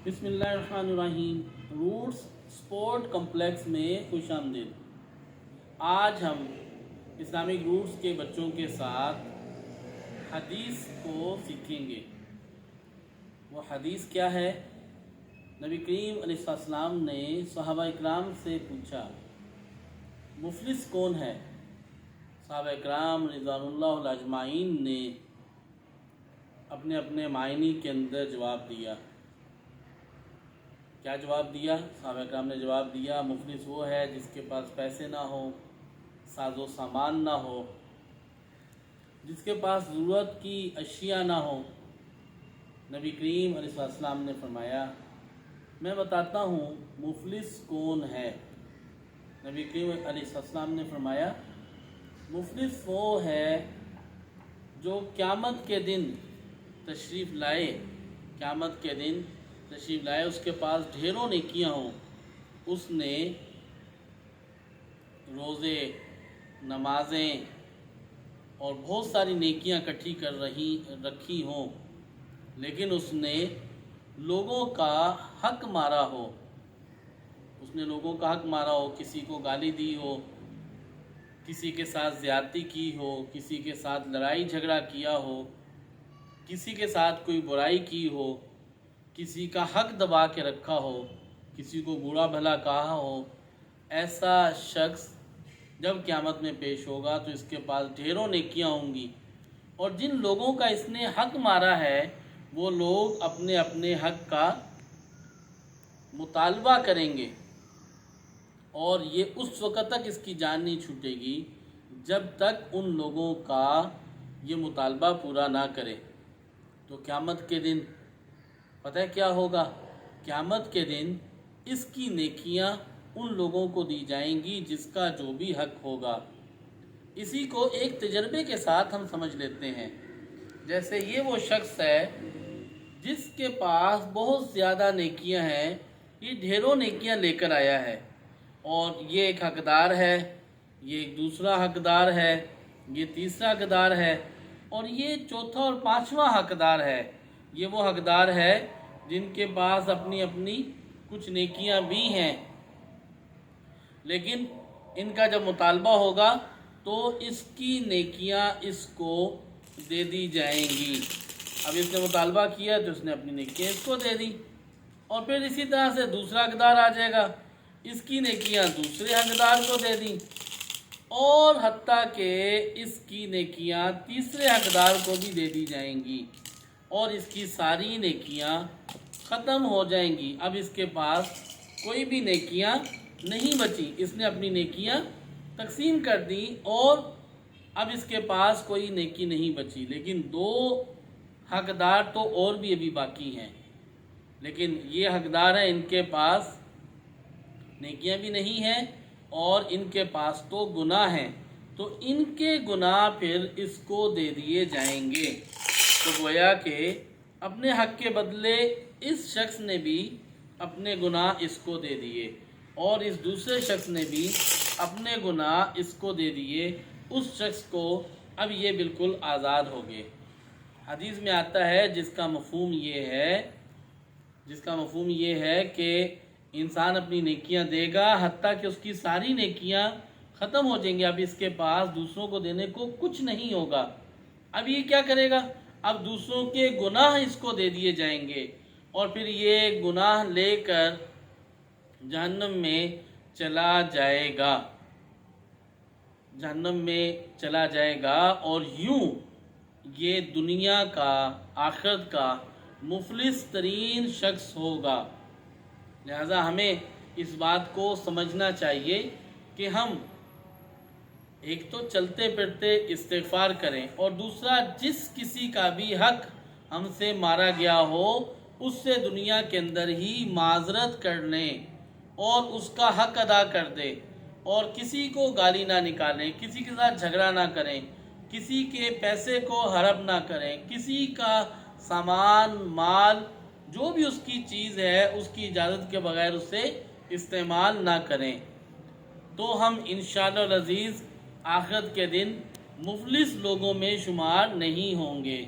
بسم اللہ الرحمن الرحیم۔ روٹس سپورٹ کمپلیکس میں خوش آمدید۔ آج ہم اسلامک روٹس کے بچوں کے ساتھ حدیث کو سیکھیں گے۔ وہ حدیث کیا ہے؟ نبی کریم علیہ السلام نے صحابہ اکرام سے پوچھا مفلس کون ہے؟ صحابہ اکرام رضوان اللہ اجمعین نے اپنے اپنے معنی کے اندر جواب دیا۔ کیا جواب دیا؟ صحابہ اکرام نے جواب دیا مفلس وہ ہے جس کے پاس پیسے نہ ہو، ساز و سامان نہ ہو، جس کے پاس ضرورت کی اشیاء نہ ہو۔ نبی کریم علیہ السلام نے فرمایا میں بتاتا ہوں مفلس کون ہے۔ نبی کریم علیہ السلام نے فرمایا مفلس وہ ہے جو قیامت کے دن تشریف لائے، قیامت کے دن تشریف لائے، اس کے پاس ڈھیروں نیکیاں ہوں، اس نے روزے، نمازیں اور بہت ساری نیکیاں اکٹھی کر رکھی ہوں، لیکن اس نے لوگوں کا حق مارا ہو، اس نے لوگوں کا حق مارا ہو، کسی کو گالی دی ہو، کسی کے ساتھ زیادتی کی ہو، کسی کے ساتھ لڑائی جھگڑا کیا ہو، کسی کے ساتھ کوئی برائی کی ہو، کسی کا حق دبا کے رکھا ہو، کسی کو برا بھلا کہا ہو، ایسا شخص جب قیامت میں پیش ہوگا تو اس کے پاس ڈھیروں نیکیاں ہوں گی، اور جن لوگوں کا اس نے حق مارا ہے وہ لوگ اپنے اپنے حق کا مطالبہ کریں گے، اور یہ اس وقت تک اس کی جان نہیں چھوٹے گی جب تک ان لوگوں کا یہ مطالبہ پورا نہ کرے۔ تو قیامت کے دن پتہ ہے کیا ہوگا؟ قیامت کے دن اس کی نیکیاں ان لوگوں کو دی جائیں گی جس کا جو بھی حق ہوگا۔ اسی کو ایک تجربے کے ساتھ ہم سمجھ لیتے ہیں۔ جیسے یہ وہ شخص ہے جس کے پاس بہت زیادہ نیکیاں ہیں، یہ ڈھیروں نیکیاں لے کر آیا ہے، اور یہ ایک حقدار ہے، یہ ایک دوسرا حقدار ہے، یہ تیسرا حقدار ہے، اور یہ چوتھا اور پانچواں حقدار ہے۔ یہ وہ حقدار ہے جن کے پاس اپنی اپنی کچھ نیکیاں بھی ہیں، لیکن ان کا جب مطالبہ ہوگا تو اس کی نیکیاں اس کو دے دی جائیں گی۔ اب اس نے مطالبہ کیا تو اس نے اپنی نیکیاں اس کو دے دی، اور پھر اسی طرح سے دوسرا حقدار آ جائے گا، اس کی نیکیاں دوسرے حقدار کو دے دی، اور حتیٰ کہ اس کی نیکیاں تیسرے حقدار کو بھی دے دی جائیں گی، اور اس کی ساری نیکیاں ختم ہو جائیں گی۔ اب اس کے پاس کوئی بھی نیکیاں نہیں بچی، اس نے اپنی نیکیاں تقسیم کر دی، اور اب اس کے پاس کوئی نیکی نہیں بچی، لیکن دو حقدار تو اور بھی ابھی باقی ہیں، لیکن یہ حقدار ہیں ان کے پاس نیکیاں بھی نہیں ہیں اور ان کے پاس تو گناہ ہیں، تو ان کے گناہ پھر اس کو دے دیے جائیں گے۔ تو گویا کہ اپنے حق کے بدلے اس شخص نے بھی اپنے گناہ اس کو دے دیے، اور اس دوسرے شخص نے بھی اپنے گناہ اس کو دے دیے، اس شخص کو اب یہ بالکل آزاد ہو گئے۔ حدیث میں آتا ہے جس کا مفہوم یہ ہے کہ انسان اپنی نیکیاں دے گا حتیٰ کہ اس کی ساری نیکیاں ختم ہو جائیں گی، اب اس کے پاس دوسروں کو دینے کو کچھ نہیں ہوگا۔ اب یہ کیا کرے گا؟ اب دوسروں کے گناہ اس کو دے دیے جائیں گے، اور پھر یہ گناہ لے کر جہنم میں چلا جائے گا، جہنم میں چلا جائے گا، اور یوں یہ دنیا کا، آخرت کا مفلس ترین شخص ہوگا۔ لہذا ہمیں اس بات کو سمجھنا چاہیے کہ ہم ایک تو چلتے پھرتے استغفار کریں، اور دوسرا جس کسی کا بھی حق ہم سے مارا گیا ہو اس سے دنیا کے اندر ہی معذرت کر لیں اور اس کا حق ادا کر دیں، اور کسی کو گالی نہ نکالیں، کسی کے ساتھ جھگڑا نہ کریں، کسی کے پیسے کو ہڑپ نہ کریں، کسی کا سامان، مال، جو بھی اس کی چیز ہے اس کی اجازت کے بغیر اسے استعمال نہ کریں، تو ہم انشاءاللہ العزیز آخرت کے دن مفلس لوگوں میں شمار نہیں ہوں گے۔